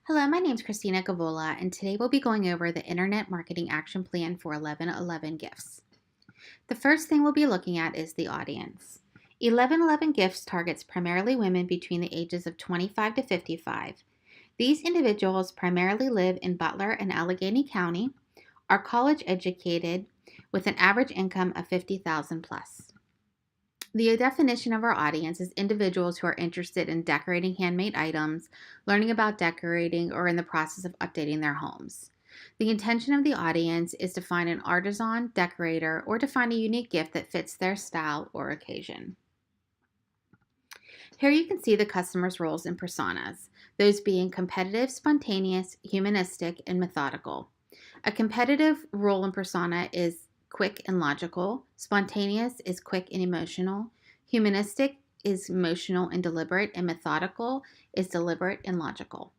Hello, my name is Christina Gavula, and today we'll be going over the Internet Marketing Action Plan for 1111 Gifts. The first thing we'll be looking at is the audience. 1111 Gifts targets primarily women between the ages of 25 to 55. These individuals primarily live in Butler and Allegheny County, are college educated, with an average income of $50,000 plus. The definition of our audience is individuals who are interested in decorating handmade items, learning about decorating, or in the process of updating their homes. The intention of the audience is to find an artisan, decorator, or to find a unique gift that fits their style or occasion. Here you can see the customer's roles and personas, those being competitive, spontaneous, humanistic, and methodical. A competitive role and persona is quick and logical. Spontaneous is quick and emotional. Humanistic is emotional and deliberate, and methodical is deliberate and logical.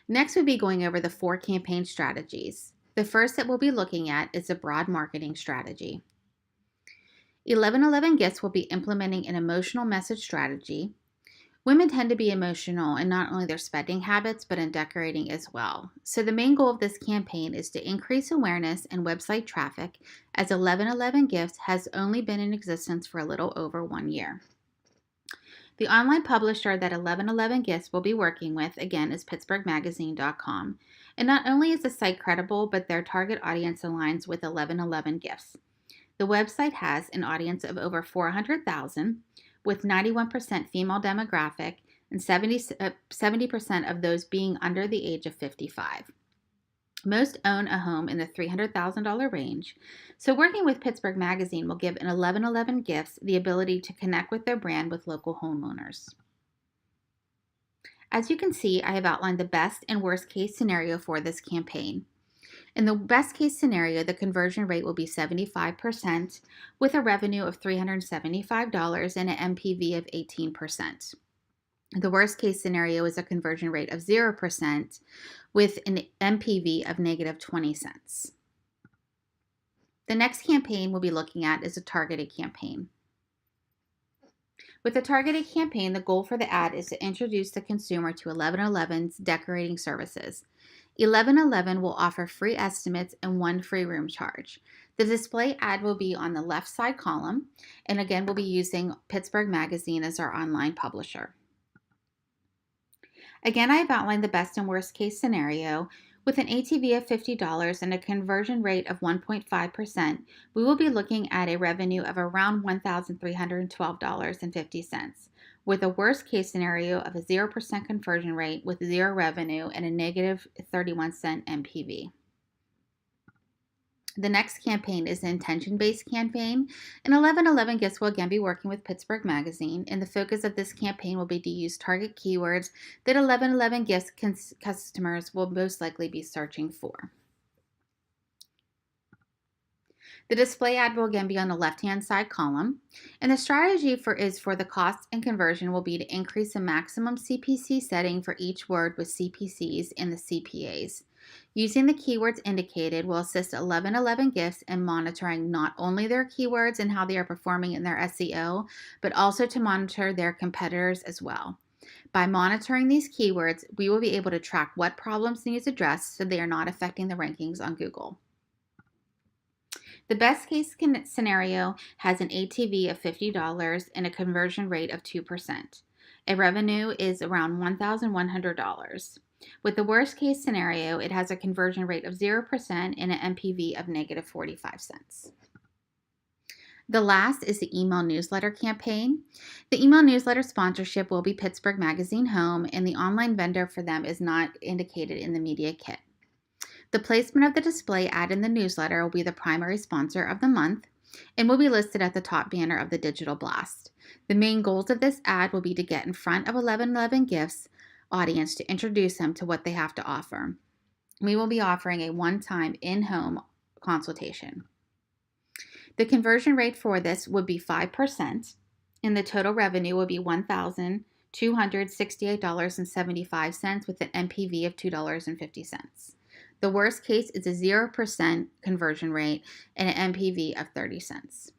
Next, we'll be going over the 4 campaign strategies. The first that we'll be looking at is a broad marketing strategy. 1111 Gifts will be implementing an emotional message strategy. Women tend to be emotional in not only their spending habits, but in decorating as well. So the main goal of this campaign is to increase awareness and website traffic, as 1111 Gifts has only been in existence for a little over 1 year. The online publisher that 1111 Gifts will be working with, again, is pittsburghmagazine.com. And not only is the site credible, but their target audience aligns with 1111 Gifts. The website has an audience of over 400,000, with 91% female demographic and 70% of those being under the age of 55. Most own a home in the $300,000 range, so working with Pittsburgh Magazine will give an 1111 Gifts the ability to connect with their brand with local homeowners. As you can see, I have outlined the best and worst case scenario for this campaign. In the best case scenario, the conversion rate will be 75% with a revenue of $375 and an MPV of 18%. The worst case scenario is a conversion rate of 0% with an MPV of negative 20 cents. The next campaign we'll be looking at is a targeted campaign. With a targeted campaign, the goal for the ad is to introduce the consumer to 1111's decorating services. 1111 will offer free estimates and 1 free room charge. The display ad will be on the left side column, and again, we'll be using Pittsburgh Magazine as our online publisher. Again, I have outlined the best and worst case scenario. With an ATV of $50 and a conversion rate of 1.5%, we will be looking at a revenue of around $1,312.50, with a worst case scenario of a 0% conversion rate with 0 revenue and a negative 31-cent MPV. The next campaign is an intention-based campaign, and 1111 Gifts will again be working with Pittsburgh Magazine, and the focus of this campaign will be to use target keywords that 1111 Gifts customers will most likely be searching for. The display ad will again be on the left-hand side column, and the strategy is for the cost and conversion will be to increase the maximum CPC setting for each word with CPCs and the CPAs. Using the keywords indicated will assist 1111 Gifts in monitoring not only their keywords and how they are performing in their SEO, but also to monitor their competitors as well. By monitoring these keywords, we will be able to track what problems need addressed so they are not affecting the rankings on Google. The best case scenario has an ATV of $50 and a conversion rate of 2%. A revenue is around $1,100. With the worst case scenario, it has a conversion rate of 0% and an MPV of negative 45 cents. The last is the email newsletter campaign. The email newsletter sponsorship will be Pittsburgh Magazine Home, and the online vendor for them is not indicated in the media kit. The placement of the display ad in the newsletter will be the primary sponsor of the month and will be listed at the top banner of the digital blast. The main goals of this ad will be to get in front of 1111 Gifts audience to introduce them to what they have to offer. We will be offering a one-time in-home consultation. The conversion rate for this would be 5%, and the total revenue will be $1,268.75 with an MPV of $2.50. The worst case is a 0% conversion rate and an MPV of 30 cents.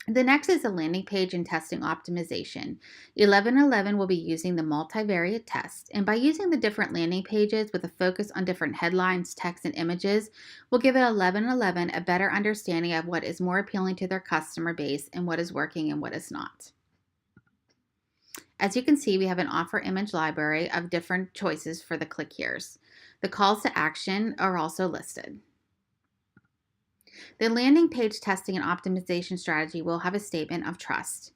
The next is the landing page and testing optimization. 1111 will be using the multivariate test, and by using the different landing pages with a focus on different headlines, text, and images, will give 1111 a better understanding of what is more appealing to their customer base and what is working and what is not. As you can see, we have an offer image library of different choices for the click here's. The calls to action are also listed. The landing page testing and optimization strategy will have a statement of trust.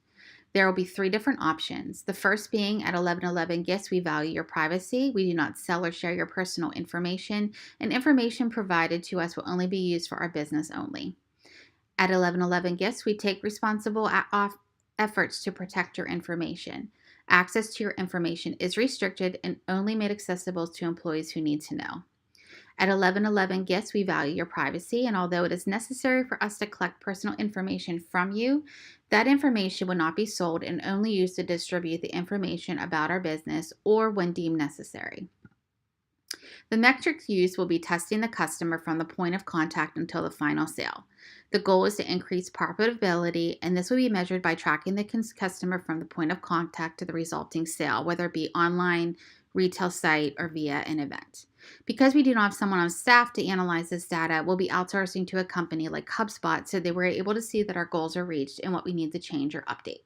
There will be 3 different options. The first being at 1111 Gifts, we value your privacy. We do not sell or share your personal information, and information provided to us will only be used for our business only. At 1111 Gifts, we take responsible efforts to protect your information. Access to your information is restricted and only made accessible to employees who need to know. At 1111 Gifts, we value your privacy, and although it is necessary for us to collect personal information from you, that information will not be sold and only used to distribute the information about our business or when deemed necessary. The metrics used will be testing the customer from the point of contact until the final sale. The goal is to increase profitability, and this will be measured by tracking the customer from the point of contact to the resulting sale, whether it be online, retail site, or via an event. Because we do not have someone on staff to analyze this data, we'll be outsourcing to a company like HubSpot so they were able to see that our goals are reached and what we need to change or update.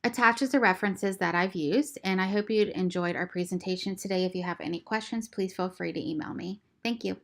Attaches the references that I've used, and I hope you enjoyed our presentation today. If you have any questions, please feel free to email me. Thank you.